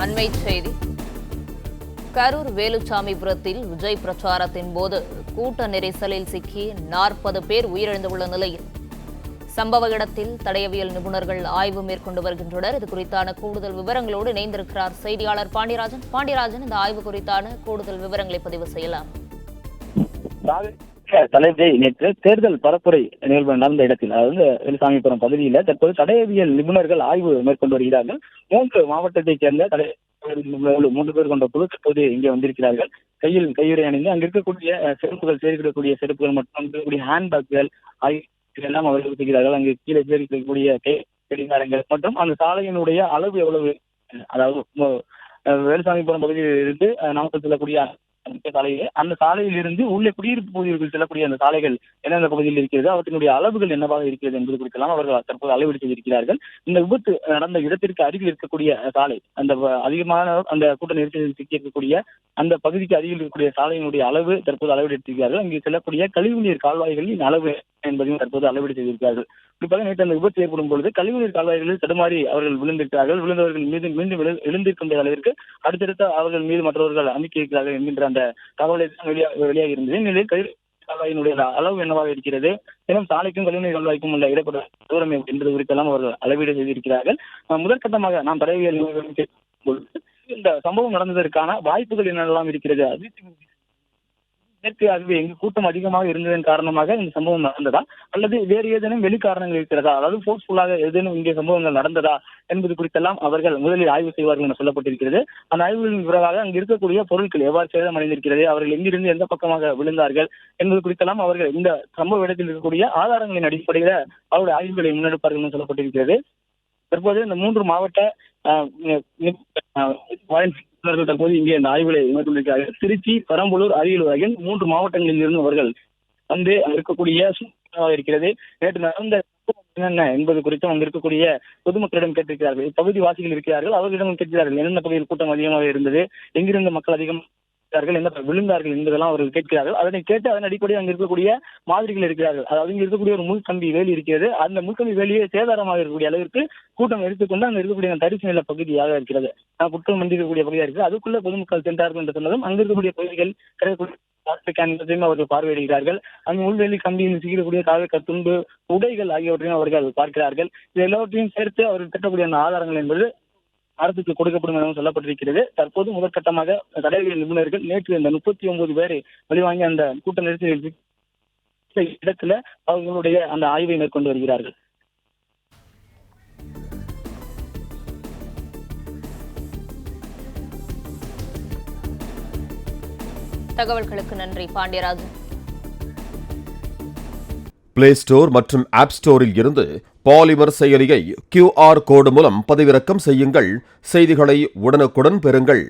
அண்மைச் செய்தி. கரூர் வேலுச்சாமிபுரத்தில் விஜய் பிரச்சாரத்தின் போது கூட்ட நெரிசலில் சிக்கி 40 பேர் உயிரிழந்துள்ள நிலையில் சம்பவ இடத்தில் தடயவியல் நிபுணர்கள் ஆய்வு மேற்கொண்டு வருகின்றனர். இது குறித்தான கூடுதல் விவரங்களோடு இணைந்திருக்கிறார் செய்தியாளர் பாண்டியராஜன். இந்த ஆய்வு குறித்தான கூடுதல் விவரங்களை பதிவு செய்யலாம். தலைவரே, நேற்று தேர்தல் பரப்புரை நிகழ்வு நடந்த இடத்தில், அதாவது வேலுசாமிபுரம் பகுதியில் தற்போது தடயவியல் நிபுணர்கள் ஆய்வு மேற்கொண்டு வருகிறார்கள். 3 மாவட்டத்தைச் சேர்ந்த 3 பேர் கொண்ட குழு தற்போது இங்கே வந்திருக்கிறார்கள். கையில் கையுறை அணிந்து அங்கு இருக்கக்கூடிய செருப்புகள், சேர்க்கக்கூடிய செருப்புகள் மற்றும் இருக்கக்கூடிய ஹேண்ட்பேக்குகள் எல்லாம் அவர்கள் செய்கிறார்கள். அங்கு கீழே சேர்க்கக்கூடிய கடிகாரங்கள் மற்றும் அந்த சாலையினுடைய அளவு எவ்வளவு, அதாவது வேலுசாமிபுரம் பகுதியில் இருந்து நாமக்கல் செல்லக்கூடிய சாலையில், அந்த சாலையில் இருந்து உள்ளே குடியிருப்பு பகுதிகளுக்கு செல்லக்கூடிய அந்த சாலைகள் எந்தெந்த பகுதியில் இருக்கிறது, அவற்றினுடைய அளவுகள் என்னவாக இருக்கிறது என்பது குறித்தெல்லாம் அவர்கள் தற்போது அளவீடு செய்திருக்கிறார்கள். இந்த விபத்து நடந்த இடத்திற்கு அருகில் இருக்கக்கூடிய சாலை, அந்த அதிகமான அந்த கூட்ட நெரிசலில் சிக்கியிருக்கக்கூடிய அந்த பகுதிக்கு அருகில் இருக்கக்கூடிய சாலையினுடைய அளவு தற்போது அளவீடு எடுத்திருக்கிறார்கள். அங்கே செல்லக்கூடிய கழிவுநீர் கால்வாய்களின் அளவு என்பதையும் தற்போது அளவீடு செய்திருக்கிறார்கள். குறிப்பாக நேற்று அந்த விபத்து ஏற்படும் பொழுது கழிவுநீர் கால்வாய்களில் தடுமாறி அவர்கள் விழுந்திருக்கிறார்கள். விழுந்தவர்கள் மீது மீண்டும் எழுந்திருக்கின்ற அளவிற்கு அடுத்தடுத்த அவர்கள் மீது மற்றவர்கள் அமுக்கி இருக்கிறார்கள் என்கின்ற அந்த தகவலை வெளியாக இருந்தது. இந்நிலையில் கால்வாயினுடைய அளவு என்னவாக இருக்கிறது, மேலும் சாலைக்கும் கழிவுநீர் கால்வாய்க்கும் உள்ள இடைப்பட்ட தூரம் என்பது குறித்தெல்லாம் அவர்கள் அளவீடு செய்திருக்கிறார்கள். முதற்கட்டமாக நாம் தடயவியல் இந்த சம்பவம் நடந்ததற்கான வாய்ப்புகள் என்னெல்லாம் இருக்கிறது, இயற்கையாகவே எங்கு கூட்டம் அதிகமாக இருந்ததன் காரணமாக இந்த சம்பவம் நடந்ததா அல்லது வேறு ஏதேனும் வெளி காரணங்கள் இருக்கிறதா, அதாவது போர்ஸ்ஃபுல்லாக ஏதேனும் இங்கே சம்பவங்கள் நடந்ததா என்பது குறித்தெல்லாம் அவர்கள் முதலில் ஆய்வு செய்வார்கள் என சொல்லப்பட்டிருக்கிறது. அந்த ஆய்வுகளின் பிறகாக அங்கு இருக்கக்கூடிய பொருட்கள் எவ்வாறு சேதம் அடைந்திருக்கிறது, அவர்கள் எங்கிருந்து எந்த பக்கமாக விழுந்தார்கள் என்பது குறித்தெல்லாம் அவர்கள் இந்த சம்பவ இடத்தில் இருக்கக்கூடிய ஆதாரங்களின் அடிப்படையில் அவருடைய ஆய்வுகளை முன்னெடுப்பார்கள் என சொல்லப்பட்டிருக்கிறது. தற்போது இந்த 3 மாவட்ட தற்போது இங்கே இந்த ஆய்வுகளை மேற்கொண்டிருக்கிறார்கள். திருச்சி, பெரம்பலூர், அரியலூர் ஆகிய 3 மாவட்டங்களில் இருந்து அவர்கள் வந்து இருக்கக்கூடிய இருக்கிறது. நேற்று நடந்த என்னென்ன என்பது குறித்தும் அங்கு இருக்கக்கூடிய பொதுமக்களிடம் கேட்டிருக்கிறார்கள். இப்பகுதி வாசிகள் இருக்கிறார்கள், அவர்களிடம் கேட்கிறார்கள் எந்தெந்த பகுதியில் கூட்டம் அதிகமாக இருந்தது, எங்கிருந்த மக்கள் அதிகம் என்ன விழுந்தார்கள் என்பதெல்லாம் அவர்கள் கேட்கிறார்கள். அதனை கேட்டு அதன் அடிப்படையில் அங்கு இருக்கக்கூடிய மாதிரிகள் இருக்கிறார்கள். அதாவது இங்க இருக்கக்கூடிய ஒரு முள்கம்பி வேலி இருக்கிறது. அந்த முள்கம்பி வேலியே சேதாரமாக இருக்கக்கூடிய அளவிற்கு கூட்டம் எடுத்துக்கொண்டு அங்க இருக்கக்கூடிய தரிசு நில பகுதியாக இருக்கிறது, குற்றம் மண்டிக்கக்கூடிய பகுதியாக இருக்கிறது. அதுக்குள்ள பொதுமக்கள் சென்றார்கள் என்று சொன்னதும் அங்கு இருக்கக்கூடிய பகுதிகள் அவர்கள் பார்வையிடுகிறார்கள். அங்கு முள்வேலி கம்பியில் சிக்கக்கூடிய காக துண்டு, உடைகள் ஆகியவற்றையும் அவர்கள் பார்க்கிறார்கள். இது எல்லாவற்றையும் சேர்த்து அவர்கள் திட்டக்கூடிய அந்த ஆதாரங்கள் என்பது அரசுக்கு கொடுக்கப்படும் எனவும் சொல்லப்பட்டிருக்கிறது. தற்போது முதற்கட்டமாக தடயவியல் நிபுணர்கள் நேற்று இந்த 39 பேரை வெளிவாங்கி அந்த கூட்ட நெரிசலில் இடத்துல அவர்களுடைய அந்த ஆய்வை மேற்கொண்டு வருகிறார்கள். தகவல்களுக்கு நன்றி பாண்டியராஜன். பிளே ஸ்டோர் மற்றும் ஆப் ஸ்டோரில் இருந்து பாலிமர் செயலியை QR கோடு மூலம் பதிவிறக்கம் செய்யுங்கள். செய்திகளை உடனுக்குடன் பெறுங்கள்.